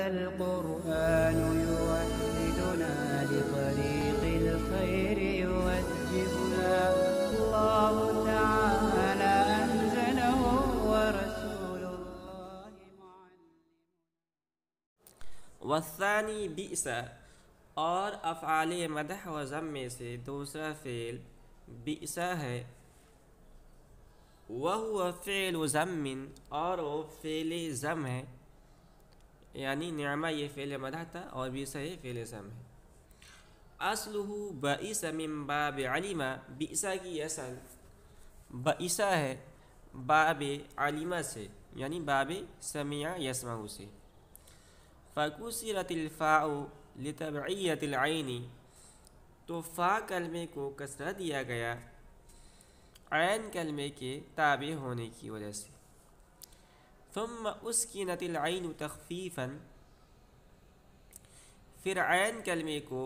هذا القرآن يوحدنا لطريق الخير يوجهنا الله تعالى أنزله ورسول الله معلمنا. والثانی بئس، اور افعال مدح و ذم میں سے دوسرا فعل بئس ہے. وہو فعل ذم، اور وہ فعل ذم ہے، یعنی نعمہ یہ فعل مدح تھا اور بئس یہ فعل ذم ہے. اصلہ بئس من باب علم، بئس کی اصل بئس ہے باب علم سے، یعنی باب سمع یسمع سے. فکسرت الفاء لتبعیت العین، تو فا کلمے کو کسرہ دیا گیا عین کلمے کے تابع ہونے کی وجہ سے. ثم اسکنت العین تخفیفا، پھر عین کلمے کو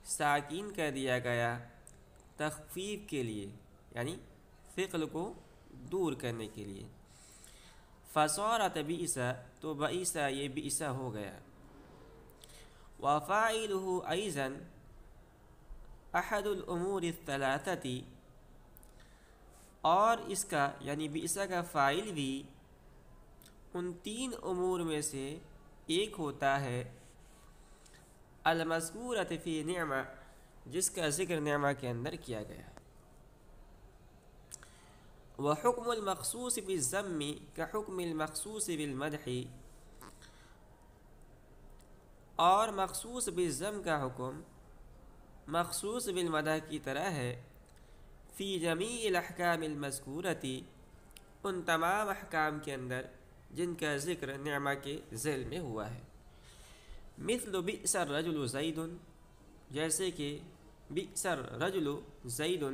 ساکین کر دیا گیا تخفیف کے لیے، یعنی ثقل کو دور کرنے کے لیے. فصارت بئس، تو بئس یہ بئس ہو گیا. وفاعلہ ایضا احد الامور الثلاثۃ، اور اس کا یعنی بئس کا فاعل بھی ان تین امور میں سے ایک ہوتا ہے. المذکورۃ فی نعمہ، جس کا ذکر نعمہ کے اندر کیا گیا. وحکم المخصوص بالذم کحکم المخصوص بالمدح، اور مخصوص بالذم کا حکم مخصوص بالمدح کی طرح ہے. فی جمیع الاحکام المذکورۃ، ان تمام احکام کے اندر جن کا ذکر نعمہ کے ذیل میں ہوا ہے. مثل بئس الرجل زید، جیسے کہ بئس الرجل زید،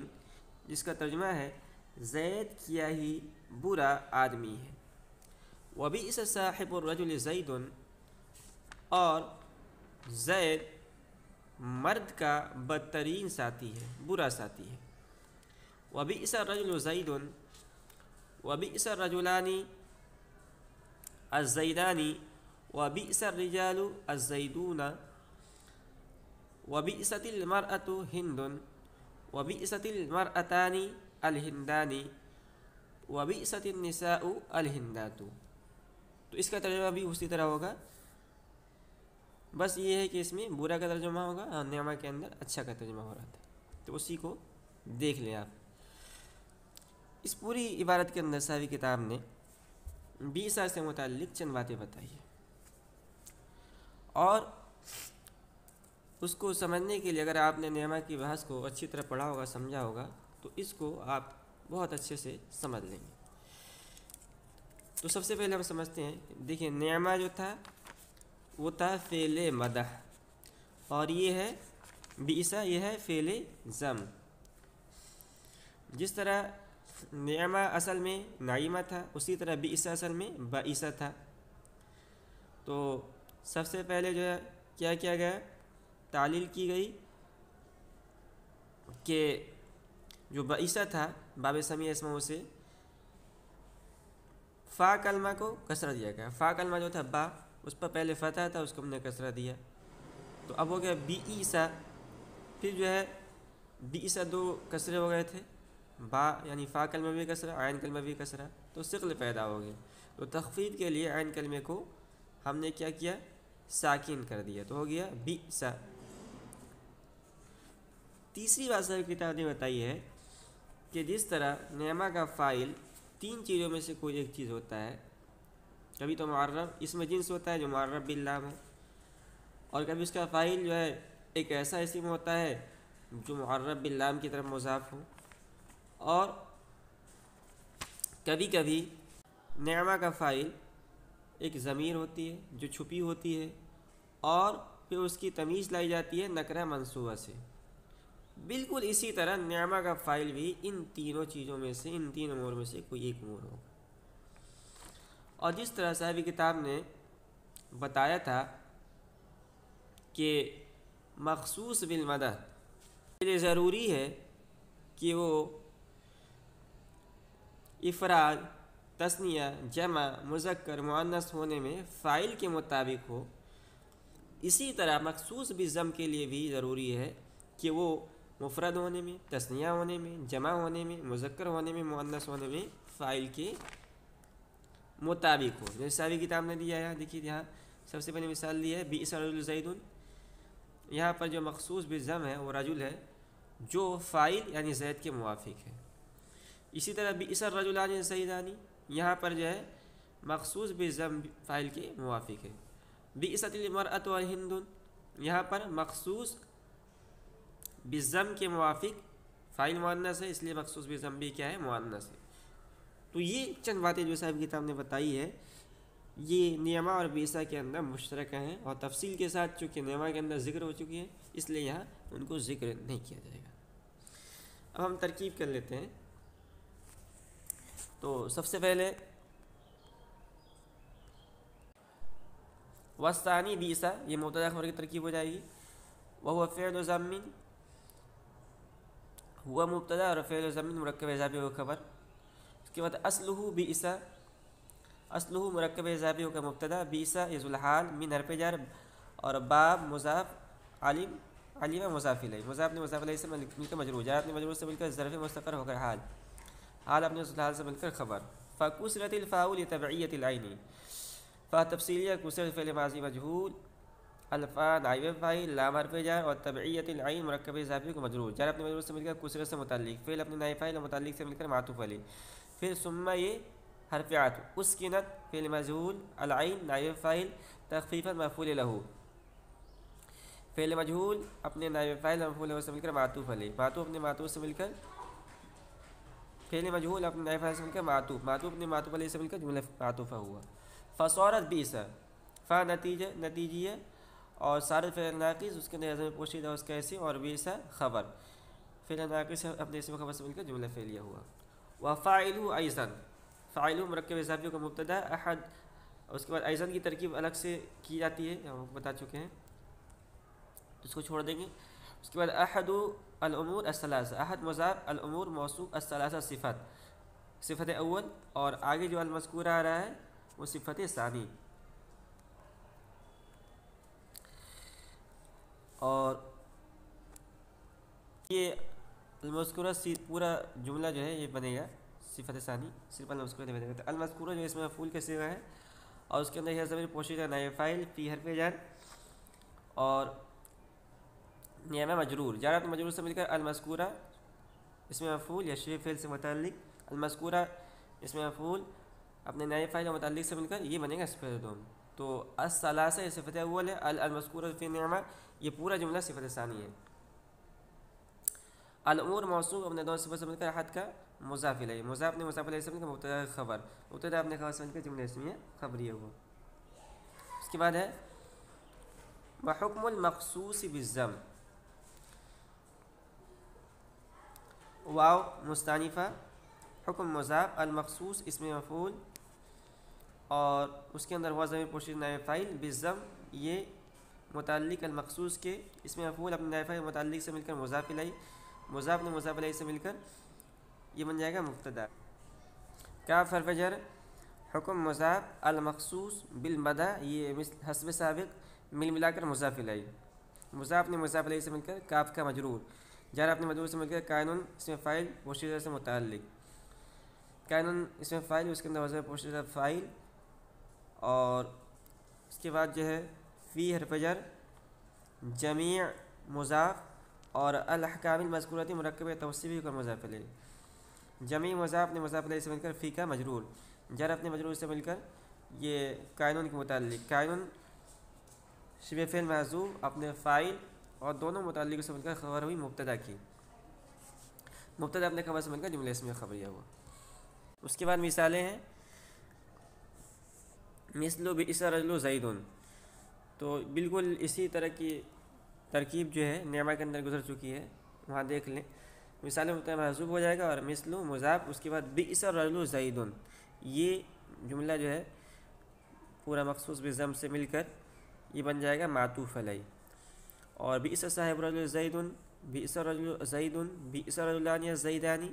جس کا ترجمہ ہے زید کیا ہی برا آدمی ہے. وبئس صاحب الرجل زید، اور زید مرد کا بدترین ساتھی ہے، برا ساتھی ہے. وبئس الرجل زید، وبئس الرجلان الزیدان، وبئس الرجال الزیدون، وبئست المرأة ہند، وبئست المرأتان الہندان، وبئست النساء الہندات. تو اس کا ترجمہ بھی اسی طرح ہوگا، بس یہ ہے کہ اس میں برا کا ترجمہ ہوگا اور نعمہ کے اندر اچھا کا ترجمہ ہو رہا تھا. تو اسی کو دیکھ لیں آپ. اس پوری عبارت کے اندر ساوی کتاب نے بئس سے متعلق چند باتیں بتائی ہیں، اور اس کو سمجھنے کے لیے اگر آپ نے نعمہ کی بحث کو اچھی طرح پڑھا ہوگا، سمجھا ہوگا، تو اس کو آپ بہت اچھے سے سمجھ لیں گے. تو سب سے پہلے ہم سمجھتے ہیں، دیکھیں نعمہ جو تھا وہ تھا فعل مدح، اور یہ ہے بئس، یہ ہے فعل ذم. جس طرح نعمہ اصل میں نعیمہ تھا، اسی طرح بئس اصل میں بئس تھا. تو سب سے پہلے جو ہے کیا کیا گیا، تعلیل کی گئی کہ جو بئس تھا باب سمیع اسمہ سے فا کلمہ کو کسرہ دیا گیا. فا کلمہ جو تھا با، اس پر پہلے فتح تھا، اس کو ہم نے کسرہ دیا. تو اب ہو گیا بئس، پھر جو ہے بئس دو کسرے ہو گئے تھے، با یعنی فا کلمہ بھی کسرہ، عین کلمہ بھی کسرہ، تو ثقل پیدا ہو گیا. تو تخفیف کے لیے عین کلمے کو ہم نے کیا کیا، ساکن کر دیا، تو ہو گیا بئس. تیسری بات صاحب کتاب نے بتائی ہے کہ جس طرح نعمہ کا فاعل تین چیزوں میں سے کوئی ایک چیز ہوتا ہے، کبھی تو معرب اسم جنس ہوتا ہے جو معرب باللام ہے، اور کبھی اس کا فاعل جو ہے ایک ایسا اسم ہوتا ہے جو معرب باللام کی طرف مضاف ہو، اور کبھی کبھی نعمہ کا فاعل ایک ضمیر ہوتی ہے جو چھپی ہوتی ہے، اور پھر اس کی تمیز لائی جاتی ہے نکرہ منصوبہ سے. بالکل اسی طرح نعمہ کا فاعل بھی ان تینوں چیزوں میں سے، ان تین امور میں سے کوئی ایک امور ہوگا. اور جس طرح صاحب کتاب نے بتایا تھا کہ مخصوص بالمدح کے لیے ضروری ہے کہ وہ افراد، تثنیہ، جمع، مذکر، مؤنث ہونے میں فاعل کے مطابق ہو، اسی طرح مخصوص بالضم کے لیے بھی ضروری ہے کہ وہ مفرد ہونے میں، تثنیہ ہونے میں، جمع ہونے میں، مذکر ہونے میں، مؤنث ہونے میں فاعل کے مطابق ہو۔ جیسے ساوی کتاب نے دیا ہے، دیکھیے یہاں سب سے پہلے مثال دی ہے بئس رجل زید، یہاں پر جو مخصوص بالضم ہے وہ رجل ہے جو فاعل یعنی زید کے موافق ہے۔ اسی طرح بئس الرجلان زیدانی، یہاں پر جو ہے مخصوص بالضم فاعل کے موافق ہے۔ بئست المرأۃ ہند، یہاں پر مخصوص بالضم کے موافق فاعل مؤنث ہے، اس لیے مخصوص بالضم بھی کیا ہے؟ مؤنث ہے۔ تو یہ چند باتیں جو صاحب کتاب نے بتائی ہے یہ نعمہ اور بئسہ کے اندر مشترکہ ہیں، اور تفصیل کے ساتھ چونکہ نعمہ کے اندر ذکر ہو چکی ہے اس لیے یہاں ان کو ذکر نہیں کیا جائے گا۔ اب ہم ترکیب کر لیتے ہیں۔ تو سب سے پہلے والثانی بئس، یہ مبتدا خبر کی ترکیب ہو جائے گی۔ وهو فعل ضم، ہوا مبتدا اور فعل ضم مرکب اضافی ہو خبر۔ اس کے بعد اصلہ بئس، اصلہ مرکب اضافی ہو کا مبتدا، بئس اسم الحال من حرف جر، اور باب مضاف، علم مضاف الیہ، مضاف نے مضاف الیہ سے مل کر مجرور، جار اپنے مجرور سے مل کر ظرف مستقر ہو کر حال، حال اپنے حال سے مل کر خبر۔ فکسرت الفاء لتبعیۃ العین، فا تفصیلیہ کسرت فعل ماضی مجہول، الفاء نائب فاعل لام حرف جر، اور تبعیۃ العین مرکب اضافی کو مجرور، جار اپنے مجرور سے مل کر کسرت سے متعلق، فعل اپنے نائب فاعل اور متعلق سے مل کر معطوف علیہ۔ پھر ثم یہ حرف عطف، اسکنت فعل مجہول، العین نائب فاعل تخفیفا مفعول لہ، فعل مجہول اپنے نائب فاعل اور مفعول لہ سے مل کر معطوف علیہ، معطوف اپنے معطوف سے مل کر، فعل مجہول اپنے نائب فاعل سے مل کر معطوف، معطوف اپنے معطوف علیہ سے مل کر جملہ معطوفہ ہوا۔ فصارت بئس، فا نتیجہ اور صارت فعل ناقص اس کے اندر عزم پوشیدہ اس کا اسم، اور بئس خبر، فعل ناقص اپنے اسم خبر سے مل کر جملہ فعلیہ ہوا۔ وفاعلہ ایضا، فاعل مرکب اضافی کا مبتدا احد، اس کے بعد ایضا کی ترکیب الگ سے کی جاتی ہے، ہم بتا چکے ہیں، اس کو چھوڑ دیں گے۔ اس کے بعد احد الامور الثلاثہ، احد مضاف، الامور موصوف، الثلاثہ صفت اول، اور آگے جو المذکورہ آ رہا ہے وہ صفت ثانی۔ اور یہ المذکورہ پورا جملہ جو ہے یہ بنے گا صفت ثانی، صرف المذکورہ نہیں بنے گا۔ تو المذکورہ جو اس میں مفعول کا صیغہ ہے، اور اس کے اندر یہ ضمیر پوشیدہ نائب فاعل فی حرف جر، اور نعمہ مجرور، جار اپنے مجرور سے مل کر المذکورہ اس میں مفعول یا شبہ فعل سے متعلق، المذکورہ اس میں مفعول اپنے نائب فاعل اور متعلق سے مل کر یہ بنے گا صفت دوم۔ تو الثلاثہ یہ صفت اول ہے، المذکورہ فی نعمہ یہ پورا جملہ صفت ثانی ہے۔ الامور موصوف اپنے دو صفت سے مل کر احد کا مضاف الیہ، مضاف نے مضاف الیہ سے مل کر مبتدا خبر، مبتدا اپنے خبر سے مل کر جملہ اسمیہ خبریہ ہوا۔ اس کے بعد ہے وحکم المخصوص بالضم، واو مستانفہ، حکم مضاف، المخصوص اسم مفعول، اور اس کے اندر ہوا ضمیر پوشیدہ نائب فاعل بالضم، یہ متعلق المخصوص کے اسم مفعول اپنے نائب فاعل متعلق سے مل کر مضاف الیہ، مضاف نے مضاف الیہ سے مل کر یہ بن جائے گا مبتدا۔ کاف حرف جر، حکم مضاف، المخصوص بالمدح یہ حسب سابق مل ملا کر مضاف الیہ، مضاف نے مضاف الیہ سے مل کر کاف کا مجرور، جار اپنے مجرور سے مل کر کائنن اسم فاعل پوشیدہ سے متعلق، کائنن اسم فاعل اس کے اندر وزن پوشیدہ فاعل، اور اس کے بعد جو ہے فی حرف جر، جمیع مضاف، اور الاحکام المذکورۃ مرکب توصیفی کا مضاف الیہ، جمیع مضاف نے مضاف الیہ سے مل کر فی کا مجرور، جار اپنے مجرور سے مل کر یہ کائنن کے متعلق، کائنن شبہ فعل محذوف اپنے فاعل اور دونوں متعلق سے مل کر خبر ہوئی مبتدا کی، مبتدا اپنے خبر سے مل کر جملہ اسمیہ خبریہ ہوا۔ اس کے بعد مثالیں ہیں مثل بئس رجل زید، تو بالکل اسی طرح کی ترکیب جو ہے نعمہ کے اندر گزر چکی ہے، وہاں دیکھ لیں، مثال مبتدا محذوف ہو جائے گا، اور مثل مضاف، اس کے بعد بئس رجل زید، یہ جملہ جو ہے پورا مخصوص بالضم سے مل کر یہ بن جائے گا معطوف علیہ، اور بئس صاحب رجل زید، بئس رجل زید، بئس رجلان الزیدان،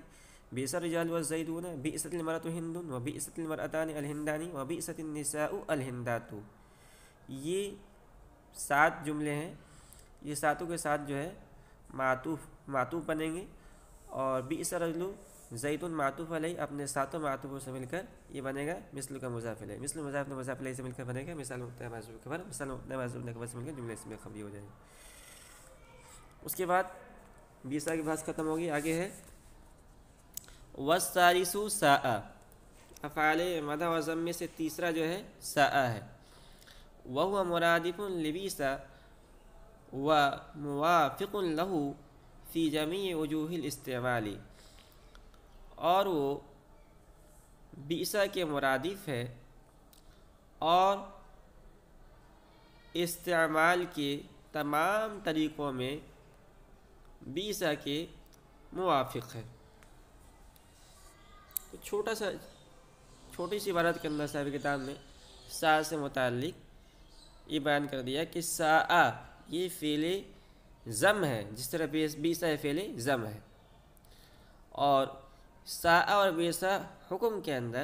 بئس الرجال والزیدون، بئست المرأة ہند، وبئست المرأتان الہندان، وبئست النساء الہندات، یہ 7 جملے ہیں، یہ ساتوں کے ساتھ جو ہے معطوف بنیں گے، اور بئس رجل زید معطوف علیہ اپنے ساتوں معطوفوں سے مل کر یہ بنے گا مثل کا مضاف الیہ، مثل مضاف مضاف الیہ سے مل کر بنے گا مثال مبتدا محذوف خبر، مثال مبتدا محذوف خبر سے مل کر جملہ اسم خبری ہو جائے گا۔ اس کے بعد بیسا کی بحث ختم ہوگی، آگے ہے والثالث ساء، افعال مدح و ذم میں سے تیسرا جو ہے ساء ہے، وهو مرادف لبئس وموافق له فی جمیع وجوہ الاستعمال، اور وہ بئسا کے مرادف ہے اور استعمال کے تمام طریقوں میں بئسا کے موافق ہے۔ چھوٹی سی عبارت کے اندر صاحب کتاب میں سا سے متعلق یہ بیان کر دیا کہ ساء یہ فعل ضم ہے، جس طرح بئسا فعل ضم ہے، اور ساء اور بئسا حکم کے اندر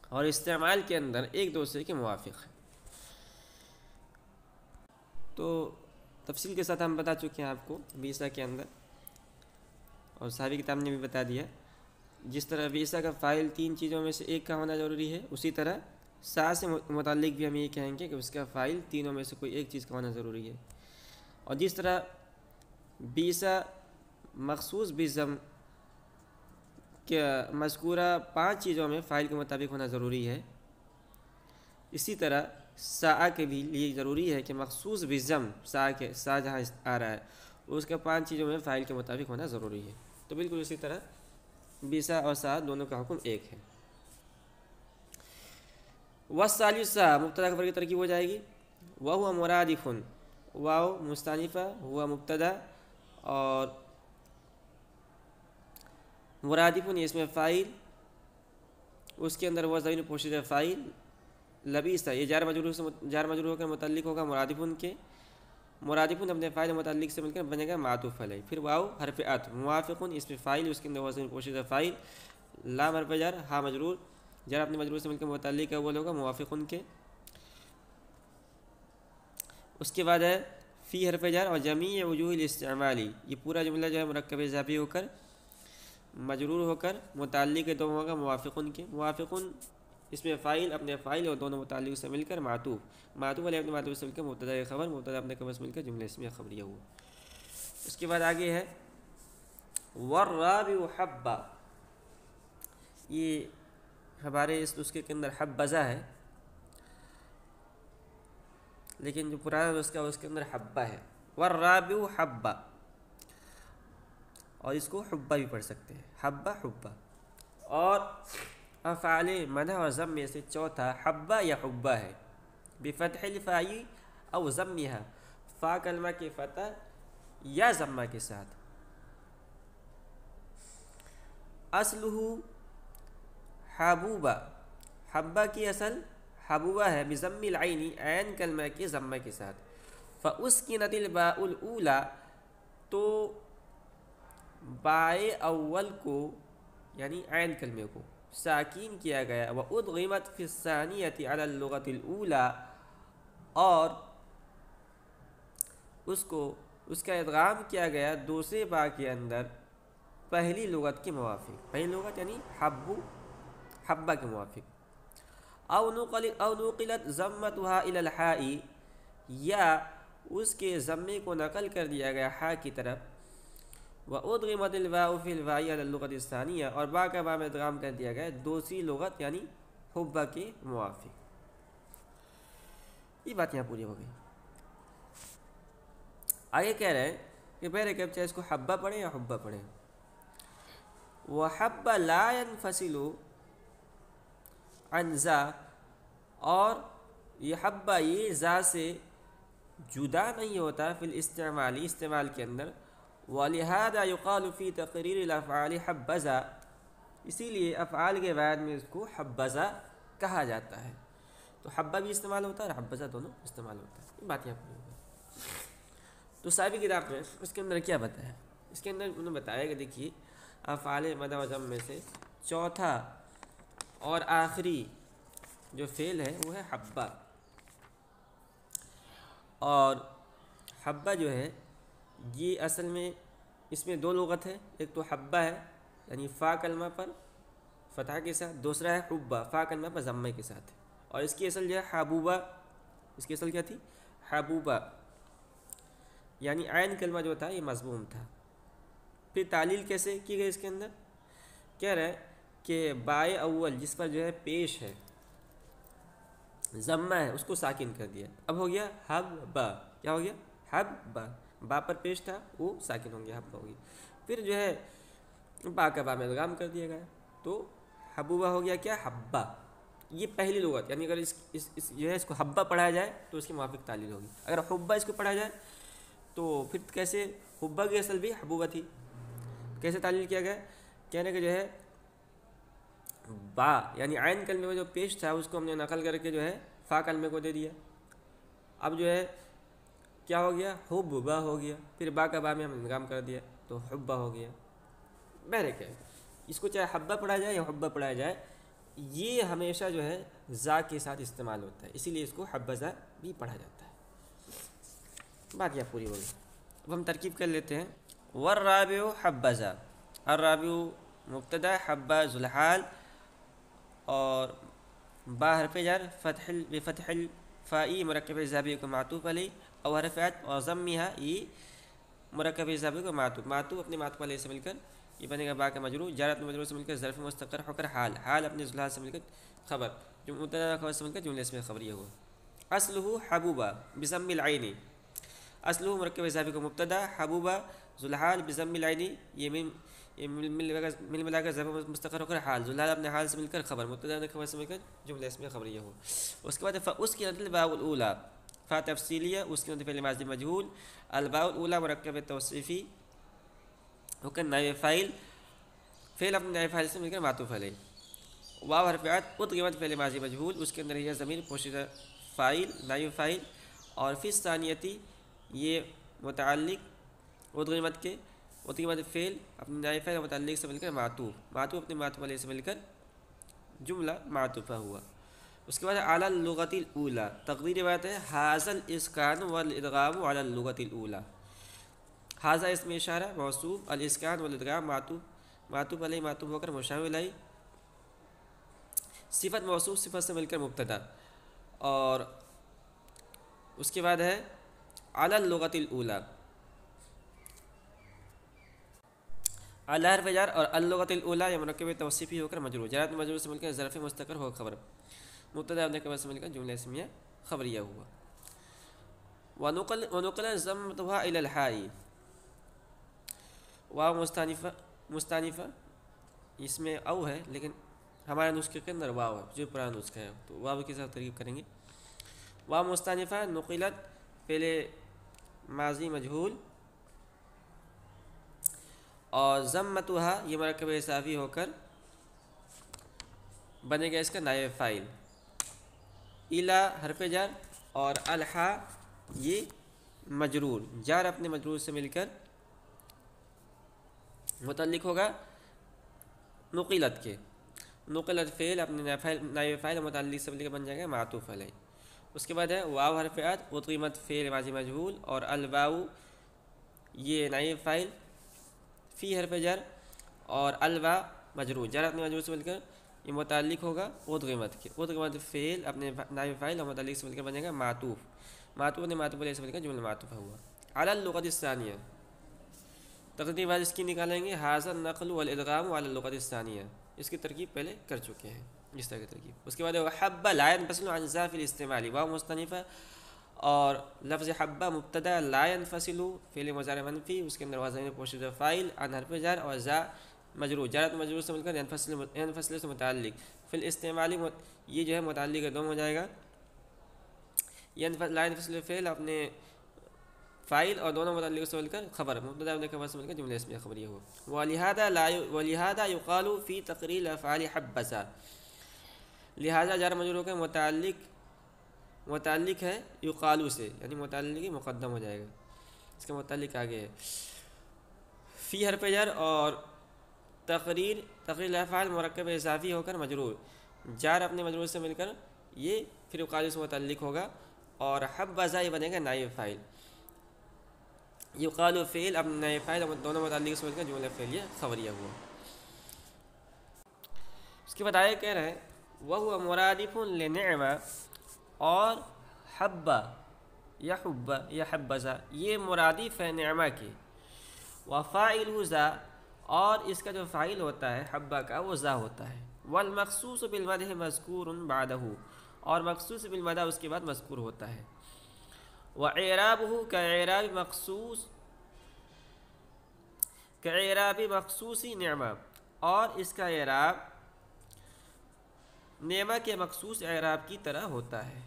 اور استعمال کے اندر ایک دوسرے کے موافق ہے۔ تو تفصیل کے ساتھ ہم بتا چکے ہیں آپ کو بئسا کے اندر، اور صحابی کتاب نے بھی بتا دیا جس طرح بئسا کا فاعل 3 چیزوں میں سے ایک کا ہونا ضروری ہے، اسی طرح سا سے متعلق بھی ہم یہ کہیں گے کہ اس کا فاعل تینوں میں سے کوئی ایک چیز کا ہونا ضروری ہے، اور جس طرح بئسا مخصوص بالضم کہ مذکورہ 5 چیزوں میں فاعل کے مطابق ہونا ضروری ہے، اسی طرح ساء کے بھی لیے ضروری ہے کہ مخصوص بالضم سا جہاں آ رہا ہے اس کا 5 چیزوں میں فاعل کے مطابق ہونا ضروری ہے۔ تو بالکل اسی طرح بئسا اور ساء دونوں کا حکم ایک ہے۔ والثالث مبتدا خبر کی ترکیب ہو جائے گی، وهو مرادف، واو مستانفہ، ہوا مبتدا، اور مرادف اس میں فاعل، اس کے اندر وہ ضمیر پوشیدہ فاعل، لبئسا یہ جار مجرور ہو کر متعلق ہوگا مرادفن کے، مرادفن اپنے فاعل متعلق سے مل کر بنے گا معطوف علیہ، پھر واو حرف عطف، موافقن اس میں فاعل، اس کے اندر وہ ضمیر پوشیدہ فاعل، لام حرف جر، ہا مجرور، جر اپنے مجرور سے مل کر متعلق ہے وہ ہوگا موافقن کے، اس کے بعد ہے فی حرف جر اور جمیع وجوہ الاستعمال، یہ پورا جملہ جو ہے مرکب اضافی ہو کر مجرور ہو کر متعلق ہے تو ہوگا موافقن کے، موافقن اس میں فاعل اپنے فاعل اور دونوں متعلق سے مل کر معطوف علیہ اپنے معطوف سے مل کر مبتدا خبر، مبتدا اپنے خبر سے مل کر جملہ اسمیہ خبریہ ہوا۔ اس کے بعد آگے ہے والرابع حبہ، یہ ہمارے اس نسخے کے اندر حبذا ہے، لیکن جو پرانا نسخہ اس کے اندر حبہ ہے، والرابع حبہ، اور اس کو حبہ بھی پڑھ سکتے ہیں، حبہ، اور افعال مدح اور ضم میں سے چوتھا حبہ یا حبہ ہے، بفتح الفاء او ضمها، فا کلمہ کے فتح یا ضمہ کے ساتھ، اصلہ حبوبہ، حبہ کی اصل حبوبہ ہے، بضم العین عین کلمہ کے ضمہ کے ساتھ، فاسکنت الباء الاولی، تو بائے اول کو یعنی عین کلمے کو ساکین کیا گیا، وادغمت فی الثانیۃ علی اللغۃ الاولی، اور اس کا ادغام کیا گیا دوسرے با کے اندر پہلی لغت کے موافق، پہلی لغت یعنی حبہ کے موافق، او نقلت ضمتها الی الحاء، یا اس کے ضمے کو نقل کر دیا گیا حا کی طرف، وادغمت الباء فی الباء علی اللغۃ الثانیہ، اور با کا با میں ادغام کر دیا گیا دوسری لغت یعنی حبہ کے موافق۔ یہ بات یہاں پوری ہو گئی۔ آگے کہہ رہے ہیں کہ بہر کب چاہے اس کو حبہ پڑھیں یا حبہ پڑھیں، وحبہ لا ينفصل عن ذا، اور یہ حبہ یہ ذا سے جدا نہیں ہوتا فی الاستعمال، استعمال کے اندر، ولہذا یقال فی تقریر الافعال حبذا، اسی لیے افعال کے بعد میں اس کو حبذا کہا جاتا ہے، تو حبہ بھی استعمال ہوتا ہے اور حبذا دونوں استعمال ہوتا ہے۔ یہ بات یہاں پر تو صاحبی کتاب میں اس کے اندر کیا بتایا، اس کے اندر انہوں نے بتایا کہ دیکھیے افعال مدح و ضم میں سے چوتھا اور آخری جو فعل ہے وہ ہے حبہ، اور حبہ جو ہے یہ اصل میں اس میں دو لغت ہے، ایک تو حبہ ہے یعنی فا کلمہ پر فتح کے ساتھ، دوسرا ہے حبہ فا کلمہ پر ضمے کے ساتھ، اور اس کی اصل جو ہے حبوبہ، اس کی اصل کیا تھی؟ حبوبہ، یعنی عین کلمہ جو تھا یہ مضموم تھا۔ پھر تعلیل کیسے کی گئی اس کے اندر؟ کہہ رہا ہے کہ بائے اول جس پر جو ہے پیش ہے ضمہ ہے اس کو ساکن کر دیا، اب ہو گیا حبہ، کیا ہو گیا؟ حبہ، با پر پیش تھا وہ ساکن ہو گیا، حبہ ہو گیا۔ پھر جو ہے با کا با میں ادغام کر دیا گیا تو حبوبہ ہو گیا کیا؟ حبہ۔ یہ پہلی لغت، یعنی اگر اس جو ہے اس کو حبہ پڑھایا جائے تو اس کی موافق تعلیل ہوگی، اگر حبہ اس کو پڑھا جائے تو پھر کیسے؟ حبہ کی اصل بھی حبوبہ تھی، کیسے تعلیل کیا گیا؟ کہنے کہ جو ہے با یعنی عین کلمے میں جو پیش تھا اس کو ہم نے نقل کر کے جو ہے فا کلمے کو دے دیا، اب جو ہے کیا ہو گیا؟ حبہ ہو گیا، پھر با کا با میں ہم ادغام کر دیا تو حبہ ہو گیا۔ بہرکہ اس کو چاہے حبہ پڑھا جائے یا حبہ پڑھا جائے یہ ہمیشہ جو ہے زا کے ساتھ استعمال ہوتا ہے، اسی لیے اس کو حبذا بھی پڑھا جاتا ہے۔ بات یہ پوری ہوگی، اب ہم ترکیب کر لیتے ہیں۔ والرابع حبذا، الرابع مبتدا، حبہ ذوالحال، اور با حرف جر بفتح الفائی مرکب اضافی کو معطوف علیہ، اور حرف عطف اور ضمہ یہ مرکب اضافی کو معطوف اپنے معطوف علیہ سے مل کر یہ بنے گا با کا مجرور، جار اپنے مجرور سے مل کر ظرف مستقر ہو کر حال اپنے ذوالحال سے مل کر خبر، جو مبتدا خبر سے مل کر جملے اسم خبریہ ہوا۔ اصلہ حبوبہ بضم العین، اصلہ مرکب اضافی کو مبتدا، حبوبہ ذوالحال بضم العین، یہ مل ملا کر ظرف مستقر ہو کر حال، ذوالحال اپنے حال سے مل کر خبر، مبتدا اپنے خبر سے مل کر جملہ اسم خبریہ ہو۔ اس کے بعد اس کی الباء الاولی، فا تفصیلیہ، اس کے فعل ماضی مجہول، الباء الاولی مرکب توصیفی ہو کر نائب فاعل، فعل اپنے نائب فاعل سے مل کر معطوف علیہ، واو حرف عطف ادغمت فعل ماضی مجہول، اس کے اندر یہ ضمیر پوشیدہ فاعل نائب فاعل، اور فی الثانیتی یہ متعلق ادغمت کے ادغمت فعل اپنے نائب فاعل متعلق سے مل کر معطوف اپنے معطوف علیہ سے مل کر جملہ معطوفہ ہوا۔ اس کے بعد علی اللغۃ الاولی، تقدیر بات ہے ھذا الاسکان والادغام علی اللغۃ الاولی، ھذا اسم اشارہ موصوف، الاسکان والادغام معطوف علیہ معطوف ہو کر مشار الیہ، صفت موصوف صفت سے مل کر مبتدا، اور اس کے بعد ہے علی اللغۃ الاولی، علی حرف جر اور اللغۃ الاولی یہ مرکب توصیفی ہو کر مجرور، جار مجرور سے مل کر ظرف مستقر ہو خبر، مبتدا اپنے خبر سے مل کر جملہ اسمیہ خبریہ ہوا۔ ونقل ضمتها الی الحاء، واو مستانفہ اس میں او ہے لیکن ہمارے نسخے کے اندر واو ہے، جو پرانا نسخہ ہے تو واو کے ساتھ ترکیب کریں گے۔ واو مستانفہ نقلت پہلے ماضی مجہول، اور ضمتها یہ مرکب اضافی ہو کر بنے گا اس کا نائب فاعل، الی حرف جر اور الحا یہ مجرور، جار اپنے مجرور سے مل کر متعلق ہوگا نقلت کے، نقلت فعل اپنے نائب فاعل متعلق سے مل کر بن جائے گا معطوف علیہ۔ اس کے بعد ہے واو حرف عطف ادغمت فعل ماضی مجہول، اور الواو یہ نائب فاعل، فی حرف جر اور الوا مجرور، جار اپنے مجرور سے مل کر یہ متعلق ہوگا ادغمت کے، ادغمت فعل اپنے نائب فاعل اور متعلق سے مل کر بنے گا معطوف نے معطوف علیہ سے مل کر جملہ معطوفہ ہوا۔ علی اللغۃ الثانیہ، تقدیر بعد اس کی نکالیں گے ھذا النقل والادغام علی اللغۃ الثانیہ، اس کی ترکیب پہلے کر چکے ہیں اس طرح کی ترکیب۔ اس کے بعد حبہ لا ينفصل عن ذات الاستعمال، واو مستنفہ اور لفظ حبہ مبتدا، لا ينفصل فعل مضارع منفی، اس کے اندر وزن پوشیدہ فاعل عن حرف جر اور ذا مجرور، جارت مجرور سے مل کر ينفصل سے متعلق، فی الاستعمال یہ جو ہے متعلق ہے دوم ہو جائے گا، لا ينفصل فعل اپنے فاعل اور دونوں متعلق سے مل کر خبر، مبتدا اپنے خبر سے مل کر جملہ اسمیہ خبریہ ہو۔ ولہذا یقال فی تقریر الافعال حبذا، لہذا جار مجرور کا متعلق ہے یقالو سے، یعنی متعلق مقدم ہو جائے گا، اس کا متعلق آگے ہے، فی حرف جر اور تقریر الافعال مرکب اضافی ہو کر مجرور، جار اپنے مجرور سے مل کر یہ پھر یقالو سے متعلق ہوگا، اور حبذا یہ بنے گا نائب فاعل. یقال فعل اب نائب فاعل دونوں متعلق سمجھ کر جملہ فعلیہ خبریہ ہوا. اس کے بعد آئے کہہ رہے ہیں وَهُوَ مُرَادِفٌ لِنِعْمَةٍ اور حبّا یا حبّا یا حبذا یہ مرادف ہے نعمہ کے. وَفَاعِلُهُ ذا اور اس کا جو فاعل ہوتا ہے حبّا کا وہ ذا ہوتا ہے. وَالْمَخْصُوصُ بِالْمَدْحِ مَذْكُورٌ بَعْدَهُ اور مخصوص بالمدح اس کے بعد مذکور ہوتا ہے. وَإِعْرَابُهُ كَإِعْرَابِ مخصوص كَإِعْرَابِ مخصوصِ نعمہ اور اس کا اعراب نعمہ کے مخصوص اعراب کی طرح ہوتا ہے.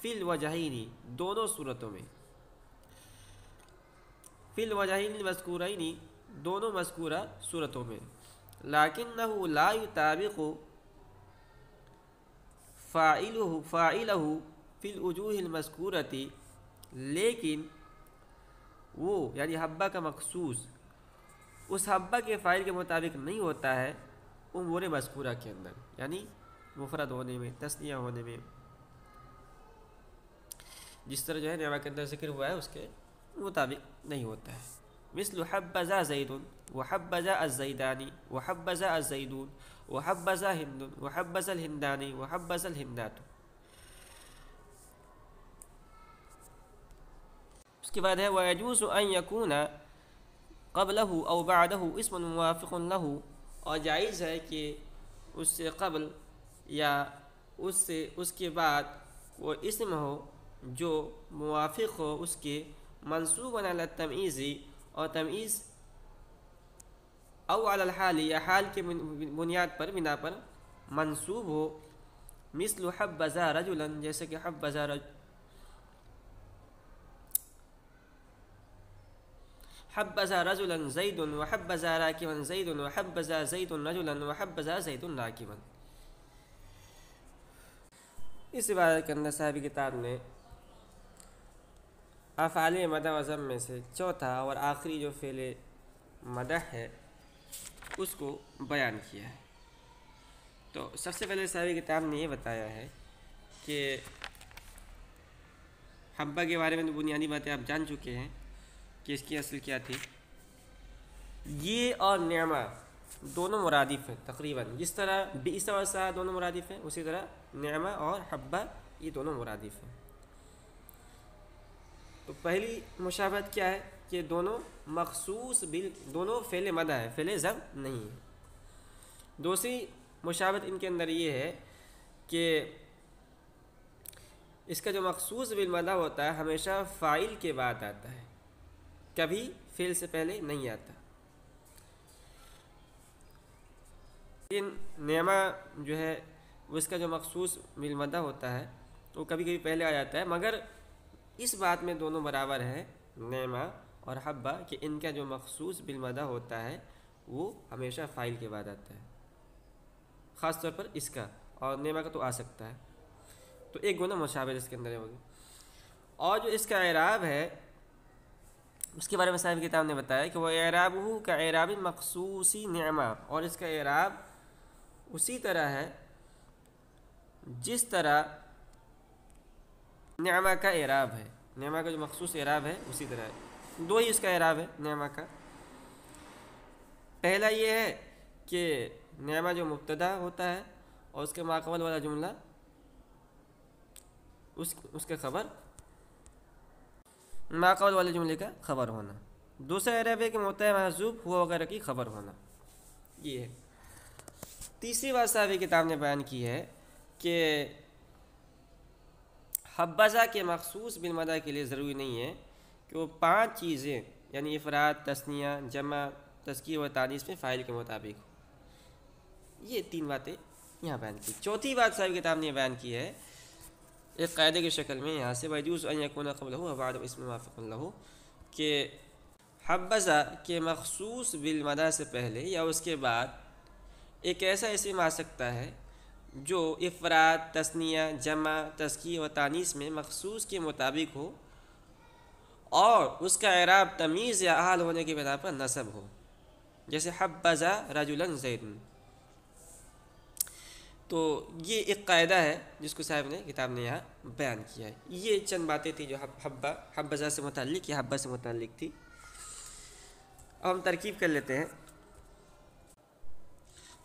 فی الوجہین دونوں صورتوں میں. فی الوجہین المذکورین دونوں مذکورہ صورتوں میں. لیکنہ لا یطابق فاعلہ فی الوجوہ المذکورۃ لیکن وہ یعنی حبہ کا مخصوص اس حبہ کے فاعل کے مطابق نہیں ہوتا ہے امور مذکورہ کے اندر، یعنی مفرد ہونے میں تثنیہ ہونے میں جس طرح جو ہے نعمہ کے اندر ذکر ہوا ہے اس کے مطابق نہیں ہوتا ہے. مثل حبذا زید وحبذا الزیدانی وحبذا الزیدون وحبذا ہند وحبذا الہندانی وحبذا الہندات. اس کے بعد ہے وَيَجُوزُ أَن يَكُونَ قَبْلَهُ أَوْ بَعْدَهُ اسم موافق له اور جائز ہے کہ اس سے قبل یا اس کے بعد وہ اسم ہو جو موافق ہو اس کے منصوب علی التمییز اور تمییز او علی الحال یا حال کے بنیاد پر بنا پر منصوب ہو. مثل حبذا رجلا جیسے کہ حبذا رجلا زید وحبذا راکبا زید وحبذا زید رجلا وحبذا زید راکبا. اس عبارت کے اندر صاحب کتاب نے افعال مدح و ذم میں سے چوتھا اور آخری جو فعل مدح ہے اس کو بیان کیا ہے. تو سب سے پہلے صاحب کتاب نے یہ بتایا ہے کہ حبہ کے بارے میں تو بنیادی باتیں آپ جان چکے ہیں کہ اس کی اصل کیا تھی. یہ اور نعمہ دونوں مرادف ہیں تقریباً، جس طرح بئس و سا دونوں مرادف ہیں اسی طرح نعمہ اور حبہ یہ دونوں مرادف ہیں. تو پہلی مشابہت کیا ہے کہ دونوں مخصوص دونوں فعل مدح ہے، فعل ذم نہیں ہے. دوسری مشابہت ان کے اندر یہ ہے کہ اس کا جو مخصوص بالمدح ہوتا ہے ہمیشہ فاعل کے بعد آتا ہے، کبھی فعل سے پہلے نہیں آتا. لیکن نعمہ جو ہے اس کا جو مخصوص بالمدح ہوتا ہے وہ کبھی کبھی پہلے آ جاتا ہے، مگر اس بات میں دونوں برابر ہے نعمہ اور حبہ کہ ان کا جو مخصوص بالمدح ہوتا ہے وہ ہمیشہ فاعل کے بعد آتا ہے، خاص طور پر اس کا، اور نعمہ کا تو آ سکتا ہے. تو ایک گنا مشابہت اس کے اندر ہوگی. اور جو اس کا اعراب ہے اس کے بارے میں صاحب کتاب نے بتایا کہ وہ اعرابہ کا اعراب مخصوصی نعمہ، اور اس کا اعراب اسی طرح ہے جس طرح نعمہ کا اعراب ہے. نعمہ کا جو مخصوص اعراب ہے اسی طرح ہے. دو ہی اس کا اعراب ہے نعمہ کا. پہلا یہ ہے کہ نعمہ جو مبتدا ہوتا ہے اور اس کے ماقبل والا جملہ اس کا خبر ماقبل والے جملے کا خبر ہونا. دوسرا اعراب ہے کہ مبتدا محذوف ہوا وغیرہ کی خبر ہونا. یہ ہے. تیسری بات صاحب کتاب نے بیان کی ہے کہ حبذا کے مخصوص بالمدح کے لیے ضروری نہیں ہے کہ وہ 5 چیزیں یعنی افراد، تثنیہ، جمع، تذکیر و تانیث میں فاعل کے مطابق ہو. یہ 3 باتیں یہاں بیان کی. چوتھی بات صاحب کتاب نے بیان کی ہے ایک قاعدے کی شکل میں یہاں سے وَيَجُوزُ أَن يَكُونَ قَبْلَهُ وَبَعْدَهُ اسم موافق له کہ حبذا کے مخصوص بالمدح سے پہلے یا اس کے بعد ایک ایسا اسم آ سکتا ہے جو افراد، تثنیہ، جمع، تذکیر و تانیث میں مخصوص کے مطابق ہو اور اس کا اعراب تمیز یا حال ہونے کی بنا پر نصب ہو. جیسے حبذا رجلا زید. تو یہ ایک قاعدہ ہے جس کو صاحب نے کتاب نے یہاں بیان کیا ہے. یہ چند باتیں تھیں جو حبذا سے متعلق یا حبہ سے متعلق تھی. اب ہم ترکیب کر لیتے ہیں.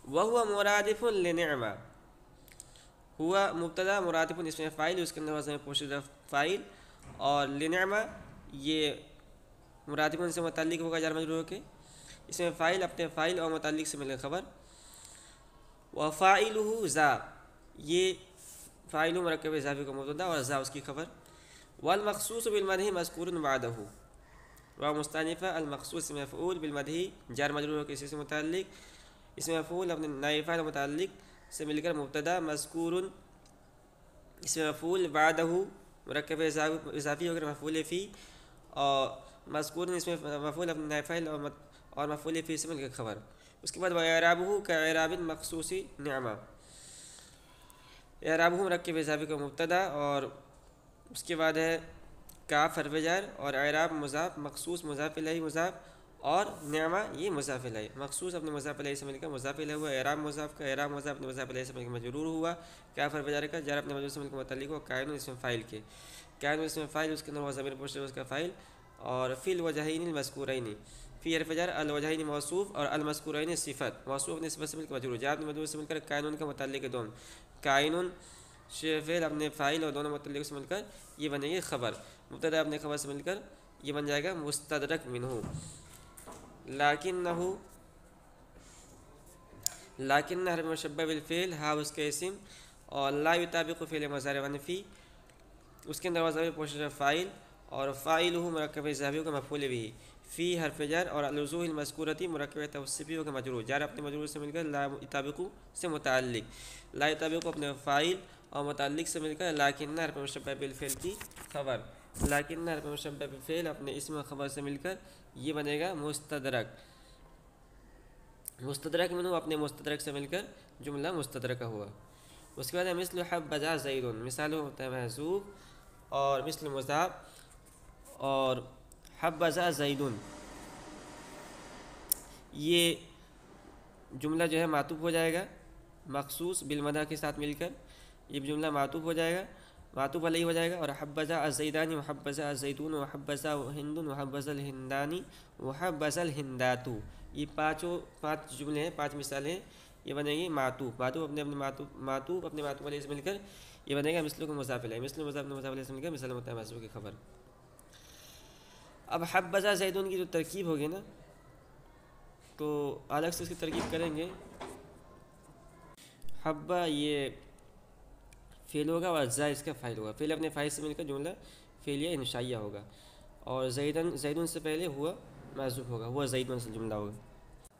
وَهُوَ مُرَادِفٌ لِنِعْمَةٍ، ہوا مبتدا، مرادف اس میں فاعل، اس کے اندر وزن پوشیدہ فاعل، اور لنعمہ یہ مرادف سے متعلق ہوگا جار مجرور کے. اس میں فاعل اپنے فاعل اور متعلق سے ملے خبر. وفاعلہ ذا، یہ فاعل مرکب اضافی کا مبتدا اور ذا اس کی خبر. والمخصوص بالمدح مذکور بعدہ، ومستانفہ المخصوص مفعول بالمدح جار مجرور کسی سے متعلق، اس میں مفعول اپنے نائب فاعل متعلق سے مل کر مبتدا مذکور، اس میں مفعول بعدہ مرکب اضافی ہو کر مفعول فی، اور مذکور اس میں مفعول اپنے نائب فاعل اور مفعول فی سے مل کر خبر. اس کے بعد وَإِعْرَابُهُ كَإِعْرَابِ الْمَخْصُوصِ نِعْمَةٍ، اعرابہ مرکب اضافی کا مبتدا، اور اس کے بعد ہے کاف حرف جر، اور اعراب مضاف، مخصوص مضاف الیہ مضاف، اور نعمہ یہ مضاف الیہ. مخصوص اپنے مضاف الیہ سے مل کر مضاف الیہ ہوا، اعراب مضاف کا، اعراب مضاف اپنے مضاف الیہ سے مل کر مجرور ہوا، کاف حرف جر کا، جر اپنے مجرور سے مل کر متعلق ہوا. کائن اس میں فاعل کے، کائن اس میں فاعل، اس کے اندر ضمیر پوشیدہ اس کا فاعل. اور فی الوجہین المذکورین، فی حرف جر، الوجہین موصوف، اور المذکورین صفت، موصوف اپنے صفت سے مل کر مجرور، جر اپنے مجرور سے مل کر کائن کا متعلق ہے دونوں، کائن فعل اپنے فاعل اور دونوں متعلق سے مل کر یہ بنے گی خبر. مبتدا اپنے خبر سے مل کر یہ بن جائے گا مستدرک منہ. لیکن حرف مشبہ بالفعل، ہا اس کے اسم، اور لا یطابق فعل مضارع منفی، اس کے اندر وضع پوشیدہ فاعل، اور فاعلہ مرکب اضافی کا مفعول بھی، فی حرف جر، اور الوضوح المذکورتی مرکب توصیفی کا مجرور، جار اپنے مجرور سے مل کر لا یطابق سے متعلق، لا یطابق اپنے فاعل اور متعلق سے مل کر لیکن حرف مشبہ بالفعل کی خبر. لیکن حرف مشبہ بالفعل اپنے اسم و خبر سے مل کر یہ بنے گا مستدرک. مستدرک منہ اپنے مستدرک سے مل کر جملہ مستدرکہ ہوا. اس کے بعد مثل حبذا زید، مثال ہوتا ہے محذوف، اور مثل مضاف، اور حبذا زید یہ جملہ جو ہے معطوف ہو جائے گا مخصوص بالمدح کے ساتھ مل کر، یہ جملہ معطوف ہو جائے گا، معطوف علیہ ہو جائے گا. اور حبذا الزیدان، وحبذا الزیتون، وحبذا ہند، وحبذا الہندانی، وحبذا الہندات، یہ پانچ جملے ہیں، 5 مثالیں ہیں. یہ بنے گی معطوف، اپنے معطوف علیہ سے مل کر یہ بنے گا مثل کو مضاف الیہ، مثل مضاف علیہ سے مل کر مثال متماسب کی خبر. اب حبذا زیدون کی جو ترکیب ہوگی نا تو الگ سے اس کی ترکیب کریں گے. حبہ یہ فعل ہوگا اور زا اس کا فاعل ہوگا، فعل اپنے فاعل سے مل کر جملہ فعلیہ انشائیہ ہوگا، اور زیدن سے پہلے ہوا محذوف ہوگا، ہوا زیدن سے جملہ ہوگا،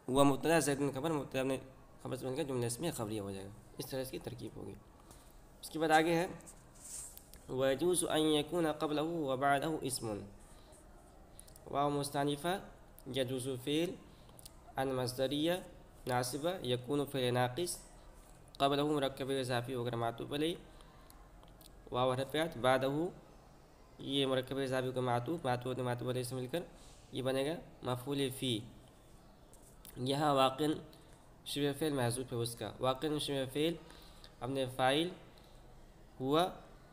ہوا مبتدا زیدن خبر، مبتدا اپنے خبر سے مل کر جملہ اس میں خبریہ ہو جائے گا. اس طرح اس کی ترکیب ہوگی. اس کے بعد آگے ہے وَيَجُوزُ أَن يَكُونَ قَبْلَهُ وَبَعْدَهُ اسْمٌ، واو مستانفہ، يجوز فعل، المصدریہ ناصبہ، یکون فعل ناقص، قبلہ مرکب اضافی وغیرہ معطوف علیہ، واو حرف عطف، بعدہ یہ مرکب اضافی کا معطوف علیہ سے مل کر یہ بنے گا مفعول فی. یہاں واقع شبہ فعل محذوف ہے، اس کا واقع شبہ فعل اپنے فاعل ہوا،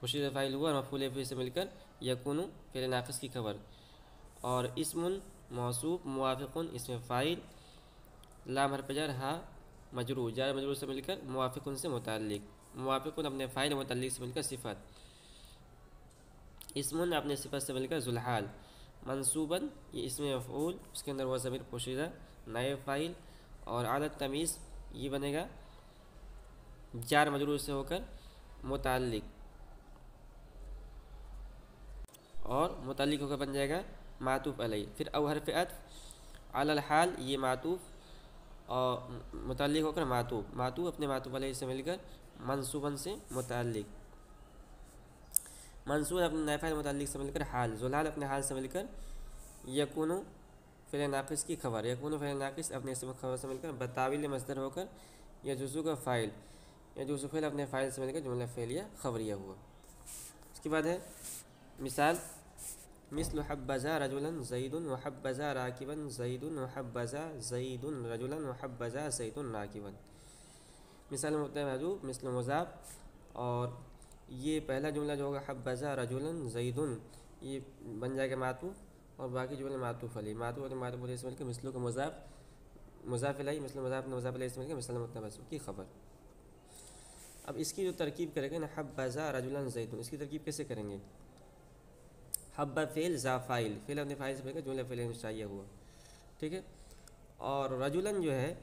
پوشیدہ فاعل ہوا، اور مفعول فی سے مل کر یکون فعل ناقص کی خبر. اور اسم موصوف موافق اسم فاعل، لام حرف جر، ہا مجرور، جار مجرور سے مل کر موافق سے متعلق، موافق اپنے فاعل متعلق سے مل کر صفت، اسم اپنے صفت سے مل کر ذوالحال، منصوباً یہ اسم مفعول، اس کے اندر وہ ضمیر پوشیدہ نائب فاعل، اور عادت تمیز یہ بنے گا جار مجرور سے ہو کر متعلق، اور متعلق ہو کر بن جائے گا معطوف علیہ. پھر او حرف عطف، علی الحال یہ معطوف، اور متعلق ہو کر معطوف اپنے معطوف علیہ سے مل کر منصوباً سے متعلق، منصوب اپنے نائب فاعل متعلق سے مل کر حال، ذوالحال اپنے حال سے مل کر یکون فعل ناقص کی خبر، یکون فعل ناقص اپنے اسم خبر سے مل کر بتاویل مصدر ہو کر یجوز کا فاعل، یجوز فعل اپنے فاعل سے مل کر جملہ فعلیہ خبریہ ہوا. اس کے بعد ہے مثال مثل حبذا رجلا زید وحبذا راکبا زید وحبذا زید رجلا وحبذا زید راکبا. مثال مبتدا محذوف مثل مضاف، اور یہ پہلا جملہ جو ہوگا حبذا رجلا زیدن، یہ بن جائے گا معطوف، اور باقی جملے معطوف علیہ، معطوف علیہ سے مل کے مثلوں کا مضاف علیہ، مثل مضاف علیہ سے مل کے مثل مبتدا محذوف کی خبر۔ اب اس کی جو ترکیب کریں گے نا، حبذا رجلا زیدن، اس کی ترکیب کیسے کریں گے؟ حب فعل ذا فاعل، فعل اپنے فاعل سے مل کر جملہ فعل انشائیہ ہوا، ٹھیک ہے۔ اور رجلاً جو ہے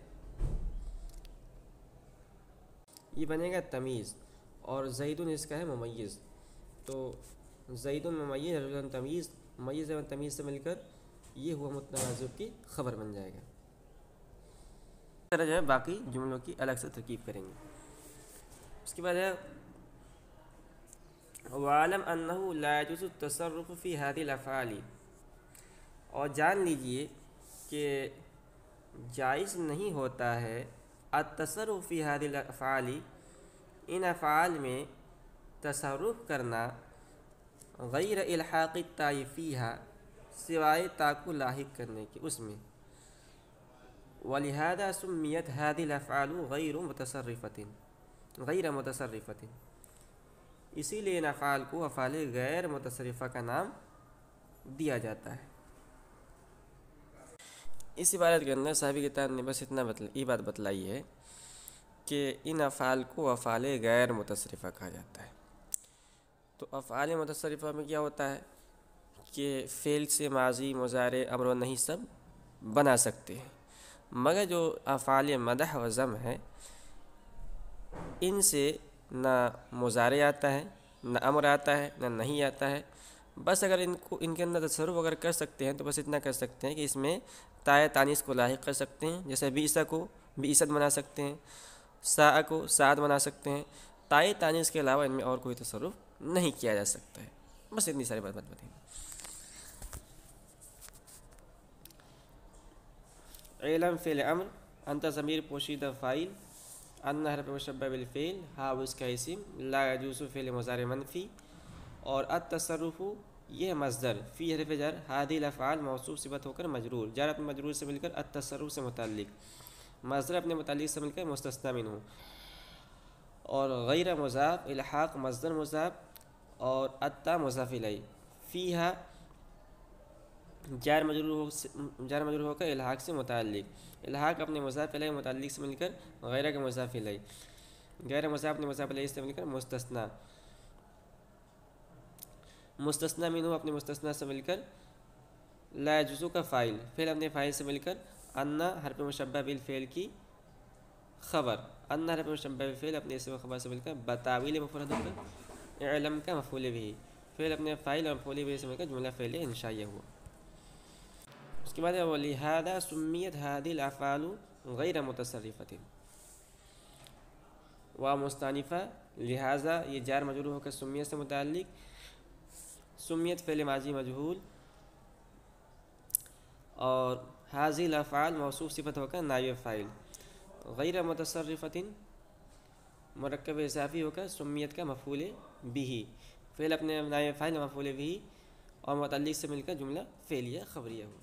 یہ بنے گا تمیز، اور زیدن اس کا ہے ممیز، تو زیدن ممیز، رجلاً تمیز، ممیز اور تمیز سے مل کر یہ ہوا مبتدا محذوف کی خبر بن جائے گا۔ اس طرح جو ہے باقی جملوں کی الگ سے ترکیب کریں گے۔ اس کے بعد ہے وَعَلَمْ أَنَّهُ لَا يَجُوزُ التَّصَرُّفُ فِي هَذِهِ الْأَفْعَالِ، اور جان لیجئے کہ جائز نہیں ہوتا ہے التصرف فی هذه الافعال، ان افعال میں تصرف کرنا، غیر الحاق التاء فیہا، سوائے تا کو لاحق کرنے کے اس میں، ولہذا سمیت هذه الافعال غیر متصرفۃ، اسی لیے ان افعال کو افعال غیر متصرفہ کا نام دیا جاتا ہے۔ اس عبارت کے اندر صاحب کتاب نے بس اتنا یہ بات بتلائی ہے کہ ان افعال کو افعال غیر متصرفہ کہا جاتا ہے۔ تو افعال متصرفہ میں کیا ہوتا ہے کہ فعل سے ماضی، مضارع، امر و نہی سب بنا سکتے ہیں، مگر جو افعال مدح و ذم ہے ان سے نہ مضارع آتا ہے، نہ امر آتا ہے، نہ نہی آتا ہے۔ بس اگر ان کے اندر تصرف اگر کر سکتے ہیں تو بس اتنا کر سکتے ہیں کہ اس میں تائے تانیث کو لاحق کر سکتے ہیں، جیسے بیسا کو بیست بنا سکتے ہیں، ساء کو سعد بنا سکتے ہیں، تائے تانیث کے علاوہ ان میں اور کوئی تصرف نہیں کیا جا سکتا ہے۔ بس اتنی ساری بات بتائیں۔ علم فعل امر، انت ضمیر پوشیدہ فاعل، ان حرف مشبہ بالفعل، ہا اس کا اسم، لا یجوز فعل مضارع منفی، اور التصرف یہ مصدر، فی حرف جر، ہذه الافعال موصوف صفت ہو کر مجرور، جار اپنے مجرور سے مل کر التصرف سے متعلق، مصدر اپنے متعلق سے مل کر مستثنی منہ، اور غیر مضاف، الحاق مصدر مضاف، اور التا مضاف الیہ، فیہا جار مجرور ہو کر الحاق سے متعلق، الحاق اپنے مضاف الیہ متعلق سے مل کر غیرہ کے مضاف الیہ، غیر مضاف اپنے مضاف الیہ سے مل کر مستثنی، مستثنی منہ اپنے مستثنی سے مل کر لا یجوز کا فاعل، فعل اپنے فاعل سے مل کر ان حرف مشبہ بالفعل کی خبر، ان حرف مشبہ بالفعل اپنے اسم و خبر سے مل کر بتاویل مفرد ہو کر علم کا مفعول بھی، فعل اپنے فاعل اور مفعول بھی سے مل کر جملہ فعل انشائیہ ہوا۔ اس کے بعد وَلِهَذَا سُمِّيَتْ هَذِهِ الْأَفْعَالُ غَيْرَ مُتَصَرِّفَةٍ، ومستانفہ، لہذا یہ جار مجرور ہو کر سمیت سے متعلق، سمیت فعل ماضی مجہول، اور هذه الافعال موصوف صفت ہو کر نائب فاعل، غیر متصرفۃ مرکب اضافی ہو کر سمیت کا مفعول بھی، فعل اپنے نائب فاعل مفعول بھی اور متعلق سے مل کر جملہ فعلیہ خبریہ ہو۔